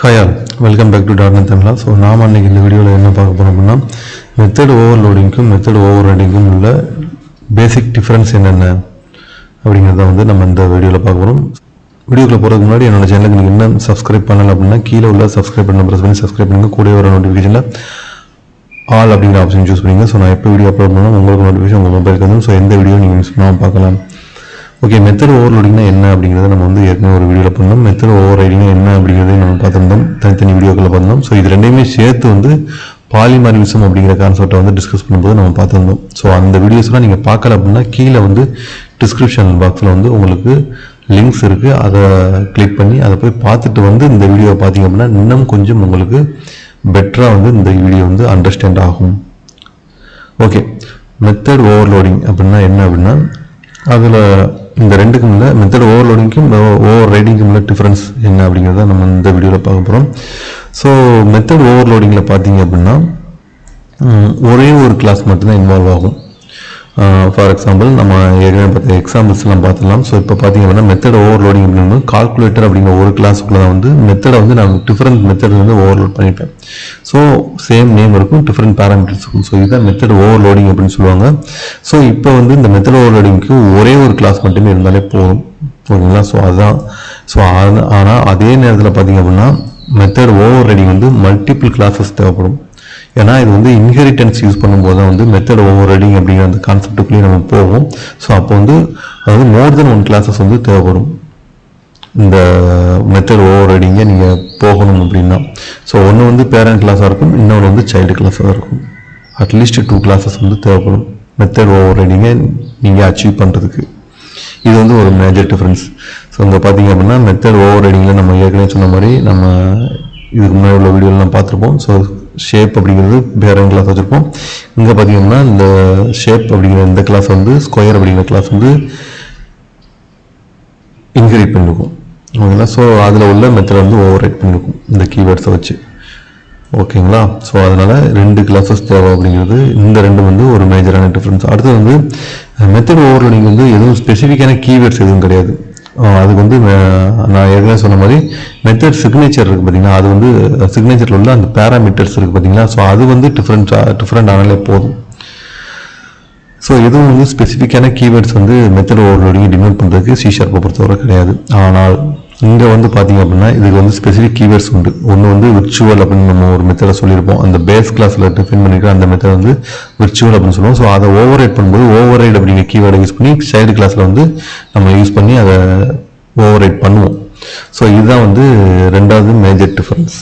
Hi all, welcome back to DotNet Tamizha. So நாம் அன்னைக்கு இந்த வீடியோவில் என்ன பார்க்க போறோம் அப்படின்னா மெத்தட் ஓவர்லோடிங்க்கும் மெத்தட் ஓவர்ரைடிங்க்கும் உள்ள பேசிக் டிஃபரன்ஸ் என்னென்ன அப்படிங்கிறத வந்து நம்ம இந்த வீடியோவில் பார்க்க போகிறோம். வீடியோக்குள்ள போகிறதுக்கு முன்னாடி என்னோட சேனலுக்கு நீங்கள் இன்னும் சப்ஸ்கிரைப் பண்ணலை அப்படின்னா கீழே உள்ள சப்ஸ்கிரைப் பண்ண ப்ரெஸ் பண்ணி சப்ஸ்கிரைப் பண்ணுங்க. கூட வர நோட்டிஃபிகேஷனில் ஆல் அப்படிங்கிற ஆப்ஷன் சூஸ் பண்ணிங்க. ஸோ நான் எப்போ வீடியோ அப்லோட் பண்ணாலும் உங்களுக்கு நோட்டிஃபிகேஷன் உங்கள் மொபைலுக்கு வந்து ஸோ எந்த வீடியோ நீங்கள் மிஸ் பண்ணாமல் பார்க்கலாம். ஓகே, மெத்தட் ஓவர்லோடிங்னா என்ன அப்படிங்கிறத நம்ம வந்து ஏற்கனவே ஒரு வீடியோவில் பண்ணோம். மெத்தட் ஓவர்ரைடிங்னா என்ன அப்படிங்கிறதையும் நம்ம பார்த்துருந்தோம், தனித்தனி வீடியோக்களை பார்த்தோம். ஸோ இது ரெண்டையுமே சேர்த்து வந்து பாலிமார்ஃபிசம் அப்படிங்கிற கான்செப்டை வந்து டிஸ்கஸ் பண்ணும்போது நம்ம பார்த்துருந்தோம். ஸோ அந்த வீடியோஸ்லாம் நீங்கள் பார்க்கல அப்படின்னா கீழே வந்து டிஸ்கிரிப்ஷன் பாக்ஸில் வந்து உங்களுக்கு லிங்க்ஸ் இருக்குது, அதை கிளிக் பண்ணி அதை போய் பார்த்துட்டு வந்து இந்த வீடியோவை பார்த்தீங்க அப்படின்னா இன்னும் கொஞ்சம் உங்களுக்கு பெட்டராக வந்து இந்த வீடியோ வந்து அண்டர்ஸ்டாண்ட் ஆகும். ஓகே, மெத்தட் ஓவர்லோடிங் அப்படின்னா என்ன அப்படின்னா அதில் இந்த ரெண்டுக்கும் உள்ள மெத்தட் ஓவர்லோடிங்க்கும் ஓவர் ரைடிங்க்கும் உள்ள டிஃப்ரென்ஸ் என்ன அப்படிங்கிறத நம்ம இந்த வீடியோவில் பார்க்க போகிறோம். ஸோ மெத்தட் ஓவர்லோடிங்கில் பார்த்தீங்க அப்படின்னா ஒரே ஒரு கிளாஸ் மட்டும்தான் இன்வால்வ் ஆகும். ஃபார் எக்ஸாம்பிள் நம்ம ஏற்கனவே பார்த்த எக்ஸாம்பிள்ஸ்லாம் பார்த்துக்கலாம். ஸோ இப்போ பார்த்தீங்க அப்படின்னா மெத்தட் ஓவர்லோடிங் அப்படின்னு கால்குலேட்டர் அப்படிங்கிற ஒரு கிளாஸுக்குள்ள தான் வந்து மெத்தடை வந்து நான் டிஃப்ரெண்ட் மெத்தட் வந்து ஓவர்லோட் பண்ணிப்பேன். ஸோ சேம் நேம் இருக்கும், டிஃப்ரெண்ட் பேராமீட்டர்ஸ் இருக்கும். ஸோ இதுதான் மெத்தட் ஓவர்லோடிங் அப்படின்னு சொல்லுவாங்க. ஸோ இப்போ வந்து இந்த மெத்தட் ஓவர்லோடிங்க்கு ஒரே ஒரு கிளாஸ் மட்டுமே இருந்தாலே போதும், ஓகேங்களா? ஸோ அதுதான். ஸோ ஆனால் அதே நேரத்தில் பார்த்தீங்க அப்படின்னா மெத்தட் ஓவர்ரைடிங் வந்து மல்டிபிள் கிளாஸஸ் தேவைப்படும். ஏன்னா இது வந்து இன்ஹெரிட்டன்ஸ் யூஸ் பண்ணும்போது தான் வந்து மெத்தட் ஓவர்ரைடிங் அப்படிங்கிற அந்த கான்செப்டுக்குள்ளேயே நம்ம போவோம். ஸோ அப்போ வந்து அதாவது மோர் தென் ஒன் கிளாஸஸ் வந்து தேவைப்படும் இந்த மெத்தட் ஓவர்ரைடிங்கை நீங்கள் போகணும் அப்படின்னா. ஸோ ஒன்று வந்து பேரண்ட் கிளாஸாக இருக்கும், இன்னொன்று வந்து சைல்டு கிளாஸாக இருக்கும். அட்லீஸ்ட் 2 கிளாஸஸ் வந்து தேவைப்படும் மெத்தட் ஓவர்ரைடிங்கை நீங்கள் அச்சீவ் பண்ணுறதுக்கு. இது வந்து ஒரு மேஜர் டிஃப்ரென்ஸ். ஸோ இங்கே பார்த்தீங்க அப்படின்னா மெத்தட் ஓவர்ரைடிங்கில் நம்ம ஏற்கனவே சொன்ன மாதிரி நம்ம இதுக்கு முன்னாடி உள்ள வீடியோலாம் பார்த்துருப்போம். ஸோ ஷேப் அப்படிங்கிறது பேரண்ட் கிளாஸ் வச்சுருப்போம். இங்கே பார்த்தீங்கன்னா இந்த ஷேப் அப்படிங்கிற இந்த கிளாஸ் வந்து ஸ்கொயர் அப்படிங்கிற கிளாஸ் வந்து இன்ஹெரிட் பண்ணிருக்கும், ஓகேங்களா? ஸோ அதில் உள்ள மெத்தட் வந்து ஓவர்ரைட் பண்ணிருக்கும் இந்த கீவேர்ட்ஸை வச்சு, ஓகேங்களா? ஸோ அதனால் 2 கிளாஸஸ் தேவை அப்படிங்கிறது இந்த ரெண்டு வந்து ஒரு மேஜரான டிஃப்ரென்ஸ். அடுத்து வந்து மெத்தட் ஓவர்லோடிங் வந்து எதுவும் ஸ்பெசிஃபிக்கான கீவேர்ட்ஸ் எதுவும் கிடையாது. அதுக்கு வந்து நான் ஏற்கனவே சொன்ன மாதிரி மெத்தட் சிக்னேச்சர் இருக்குது பார்த்தீங்கன்னா, அது வந்து சிக்னேச்சரில் உள்ள அந்த பேராமீட்டர்ஸ் இருக்குது பார்த்தீங்களா? ஸோ அது வந்து டிஃப்ரெண்ட் ஆனாலே போதும். ஸோ எதுவும் வந்து ஸ்பெசிஃபிக்கான கீவேர்ட்ஸ் வந்து மெத்தட் ஓவர்லோடிங் டினோட் பண்ணுறதுக்கு C# பொறுத்தவரை கிடையாது. ஆனால் இங்கே வந்து பார்த்தீங்க அப்படின்னா இதுக்கு வந்து ஸ்பெசிஃபிக் கீவேர்ட்ஸ் உண்டு. ஒன்று வந்து விர்ச்சுவல் அப்படின்னு நம்ம ஒரு மெத்தடை சொல்லியிருப்போம், அந்த பேஸ் கிளாஸில் டிஃபைன் பண்ணிக்கிற அந்த மெத்தட் வந்து விர்ச்சுவல் அப்படின்னு சொல்லுவோம். ஸோ அதை ஓவர்ரைட் பண்ணும்போது ஓவர்ரைட் அப்படிங்கிற கீவேர்டை யூஸ் பண்ணி சைல்டு கிளாஸில் வந்து நம்ம யூஸ் பண்ணி அதை ஓவர்ரைட் பண்ணுவோம். ஸோ இதுதான் வந்து ரெண்டாவது மேஜர் டிஃபரன்ஸ்.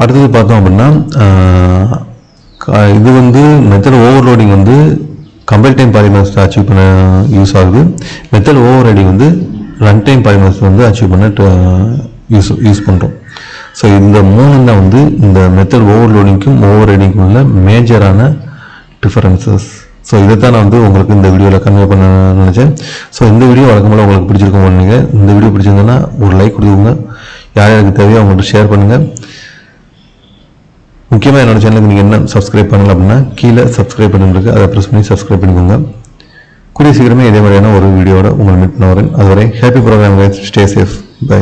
அடுத்தது பார்த்தோம் அப்படின்னா இது வந்து மெத்தட் ஓவர்லோடிங் வந்து கம்பைல் டைம் பாலிமார்ஸ் அச்சீவ் பண்ண யூஸ் ஆகுது. மெத்தட் ஓவர்ரைடிங் வந்து ரன் டைம் பாலிமார்ஸ் வந்து அச்சீவ் பண்ண யூஸ் பண்ணுறோம். ஸோ இந்த 3 தான் வந்து இந்த மெத்தட் ஓவர்லோடிங்க்கும் ஓவர்ரைடிங்க்கும் உள்ள மேஜரான டிஃபரன்சஸ். ஸோ இதை தான் நான் வந்து உங்களுக்கு இந்த வீடியோவில் கன்வே பண்ண நினச்சேன். ஸோ இந்த வீடியோ வழக்கம்போல உங்களுக்கு பிடிச்சிருக்கோம் பண்ணுங்க. இந்த வீடியோ பிடிச்சிருந்ததுன்னா ஒரு லைக் கொடுத்துக்கோங்க, யார் யாருக்கு தேவையோ அவங்கள்ட்ட ஷேர் பண்ணுங்கள். முக்கியமாக என்னோட சேனலுக்கு நீங்கள் என்ன சப்ஸ்கிரைப் பண்ணல அப்படின்னா கீழே சப்ஸ்கிரைப் பண்ணிருக்கு, அதை ப்ரெஸ் பண்ணி சப்ஸ்கிரைப் பண்ணிக்கோங்க. கூடிய சீக்கிரமே இதே மாதிரியான ஒரு வீடியோட உங்களை மீட் பண்ண வரேன். அதுவரை happy program, stay safe, by.